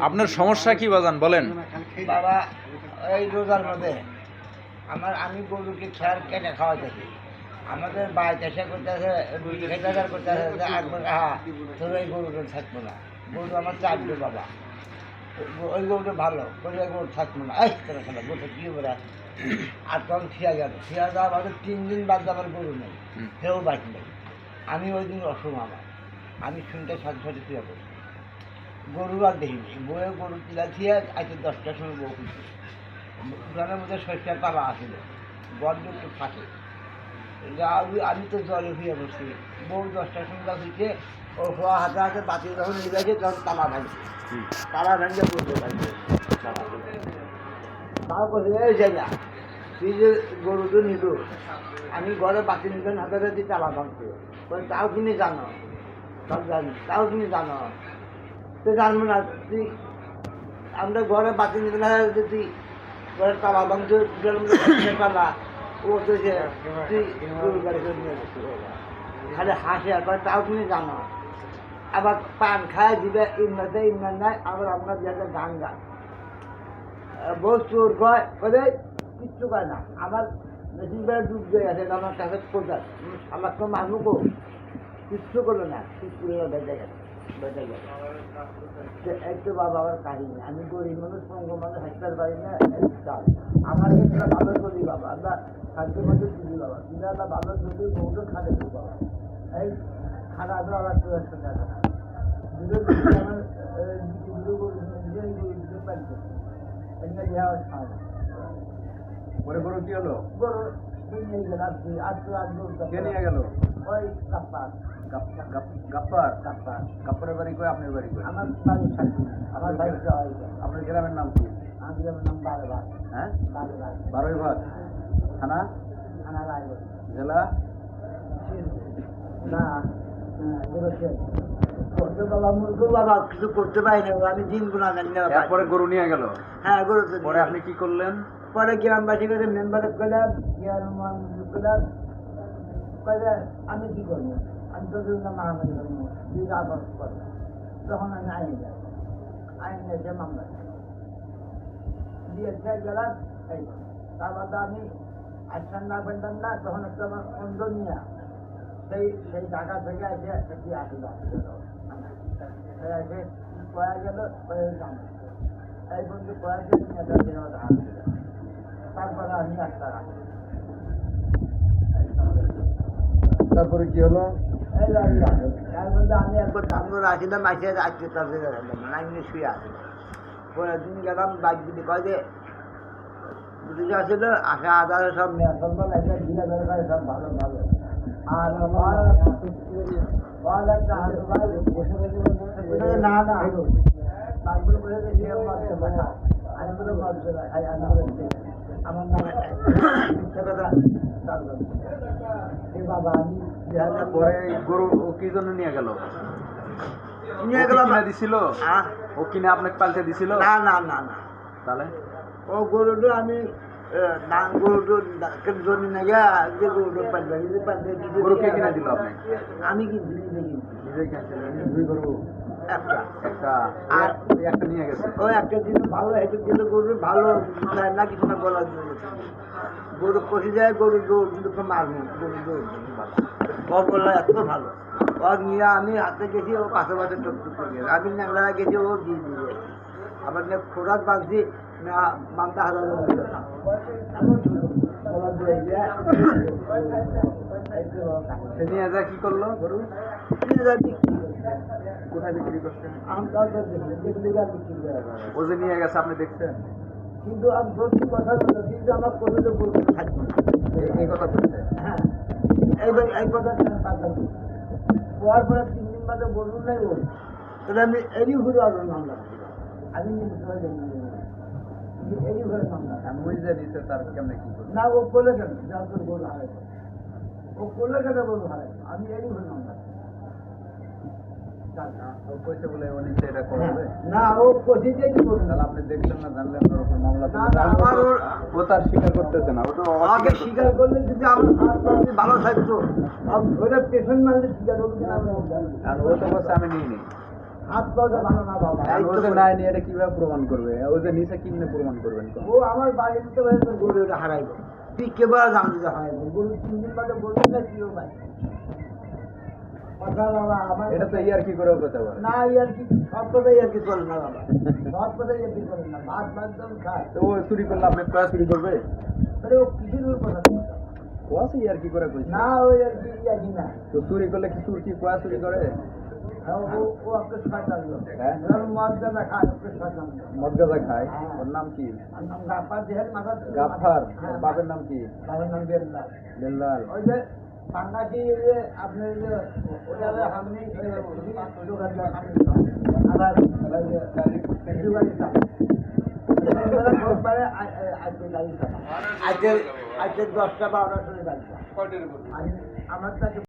আপনার সমস্যা কি বাজান বলেন? বাবা এই রোজার মধ্যে আমি গরুকে খেয়ার কেটে খাওয়া থাকি। আমাদের বাড়িতে এসে করতেছে খেটার করতেছে যে একবার তোর এই গরুটা থাকবো না। গরু আমার চারটে বাবা, ওই গরুটা ভালো, ওই গরু থাকবো না। এই তোরা খেলা গরুটা কী করে আর তখন খেয়া যাওয়া বাদে 3 দিন বাদ আমার গরু নেই, সেও বাকি নেই। আমি ওই দিন অসম আমি শুনতে সাথে সাথে ক্রিয়া করছি। গরু আর দেখিনি, বইয়ে গরু কিলা দিয়ে আজকে 10টার সময় বউ খুঁজছে। উঠানের মধ্যে শস্যের তালা আসিল, বড্ড একটু ফাঁসে। আমি তো জলে হয়ে বসছি, বউ 10টার সময় খুঁজছে। ও হওয়া হাতে হাতে বাতি যখন নিয়ে গেছে তখন তালা ভাঙছে, তালা ভাঙছে বলতে পারছে। তারপরে এই জায়গা তুই যে গরুটা নিল, আমি ঘরে বাতি নিলেন হাতে হাতে তালা ভাঙছে, তাও কিনে জানো, সব জানি, তাও কিনে জানো। তো জানবো না তুই, আমরা ঘরে বাতি নিতে না তুই ঘরে তালা ভাঙছে তালা, ও তো যে তুই গরু গাড়ি করে নিয়ে যাচ্ছি খালি হাসে আর তাও তুমি জানো। আবার পান খায় দিবে ইমনাতে ইমনান নাই, আবার আপনার যেটা গান গান বহু চোর কয় বলে কিচ্ছু কয় না। আমার মেশিন বেড়ে ডুব দিয়ে গেছে, আমার কাছে কোথায় আমার তো মানুষও কিচ্ছু করলো না, কিচ্ছু বেঁচে গেছে বেঁচে গেছে। একটু বাবা আমার কাহিনী, আমি গরিব মানুষ পঙ্গ মানুষ হাসপাতাল পারি না। আমার ক্ষেত্রে ভালো করি বাবা, আমরা খাদ্য মধ্যে দিদি বাবা দিদা ভালো যদি বউটো খাটে দিই বাবা। এই খানা তো আবার চলে আসতে থাকে না, দুটো আমার দুটো পাইছে এমনি দেওয়া খাওয়া না। পরে গরু কি হলো? গরু নিয়ে গেল আজ কে নিয়ে গেল? ওই কাপ্পার গাপ্পার। কাপ্পার গাপ্পারের বাড়ি কই, আপনার বাড়ি কই? আমার বাড়ির সাথে আমার বাড়ি যাওয়া আপনার গ্রামের নাম কি? আমার গ্রামের নাম বারোবার। হ্যাঁ, বারোবার বারোইভাগ থানা, থানা রায়গঞ্জ জেলা। না করতে বাবা মূর্খ বাবা, কিছু করতে পারি না, আমি দিন গুণা জানি না। এরপরে গরু নিয়ে গেল। হ্যাঁ গরু তো পরে আপনি কি করলেন? পরে গ্রামবাসী করে মেম্বারে করলাম, করলাম আমি কি করবো, আমি তো মারামারি করবো দুই আবার করবো। তখন আমি আইনে যাই, আইনে এসে মামলা দিয়ে গেলাম। এই তার বাদে আমি আসতাম না পেতাম না, তখন একটা আমার অন্ধ নিয়ে সেই ঢাকা থেকে এসে একটি আসিল এসে কয়া গেল এই বন্ধু কয়া গেল তারপরে আমি একটা তারপরে কি হলো? এই তার মধ্যে আমি একবার তাঙ্গুর আসিলাম, আসে আজকে তাদের আমি শুয়ে আসিলাম। পরের দিন গেলাম বাইক দিদি কয় যে দুটো আসিল আসা আদারে সব মেয়ে সব একটা ঘিরে ধরে করে সব ভালো ভালো। আর আমার না না তারপরে বলে যে আমার নাম বাবা আমি পরে গরু ও কি জন্য নিয়ে গেল? নিয়ে গেলাম দিছিল ও কিনে আপনাকে পাল্টে দিছিল? না না না না, তাহলে ও গরুটা আমি গরুটা জমি না গিয়া যে গরুটা পাল্টে গরু কে কিনে দিল আপনি? আমি কি নিজে নিজে কিনেছিলেন? দুই গরু? একটা একটা। আর একটা নিয়ে গেছে। ওই একটা দিন ভালো, একটা দিন গরু ভালো না কিছু না বলার জন্য গরু কষে যায়, গরু দৌড় কিন্তু মারবো, গরু দৌড় ও বললো এত ভালো। ও নিয়ে আমি হাতে গেছি, ও পাশে পাশে টুকটুক করে গেছে, আমি ন্যাংলা গেছি, ও দিয়ে দিয়ে আবার খোরাক বাঁধছি না মানতে হাজার সে নিয়ে যা কি করলো গরু? কোথায় বিক্রি করছেন? ও যে নিয়ে গেছে আপনি দেখছেন? কিন্তু আমি সত্যি কথা বলতে, কিন্তু আমার কোনো তো বলতে থাকবো না। এই কথা বলছে? হ্যাঁ এই কথা হওয়ার পরে 3 দিন বাদে বলুন নাই ওই তাহলে আমি এরই ঘুরে আসবো মামলা। আমি এরই ঘরে মামলা ওই যে দিচ্ছে তার কেমনে কি করবে? না, ও বলে কেন যা তোর গরু হারাই, ও বলে কেন গরু হারাই, আমি এরই ঘরে মামলা। কইছে বলে ও নিচে এটা করবে না, ও কষে দিয়ে কি করবে? তাহলে আপনি দেখলেন না, জানলেন ওর উপর মামলা না না, আমার ও তার স্বীকার করতেছে না। ও তো আমাকে স্বীকার করলে যদি আমার হাত পা যদি ভালো থাকতো, ওটা পেশেন্ট মানলে স্বীকার করবো কিনা আর ও তো বলছে আমি নিই নি। হাত পাও যে ভালো না বাবা আর ও যে নাই নিয়ে এটা কিভাবে প্রমাণ করবে? ও যে নিচে কিভাবে প্রমাণ করবেন? ও আমার বাড়িতে হয়েছে গরু এটা হারাইব তুই কেবল জানলি যে হারাইব গরু 3 দিন বাদে বলবি না কি ভাই কথা বাবা আমার এটা তো ইয়ার কি করে কথা বলে? না ইয়ার কি সব কথাই আর কি চলে না বাবা সব কথাই আর কি চলে না ভাত ভাত তো খায় তো ও চুরি করলে আপনি কয়া চুরি করবে? আরে ও কিছুর কথা বলছে। ও আছে ইয়ার কি করে কইছে? না ওই আর কি ইয়ার কি না তো চুরি করলে কি চুর কি কয়া চুরি করে? হ্যাঁ, ও আপনার শয়তান লোক হ্যাঁ? মদ গাঁজা খায় আপনার শয়তান লোক। মদ গাঁজা খায়? হ্যাঁ। ওর নাম কি? আর নাম গাফার দেহের মাথা গাফফার। হ্যাঁ, ওর বাপের নাম কি? বাবার নাম বেল্লাল। বেল্লাল। ওই যে পাঙ্গাটি যে আপনার যে ওটা যে আপনি দোকানদার আবার ওই যে জুগারি চাপ আজকে 10টা 12টার সময় গাড়ি আমার তাকে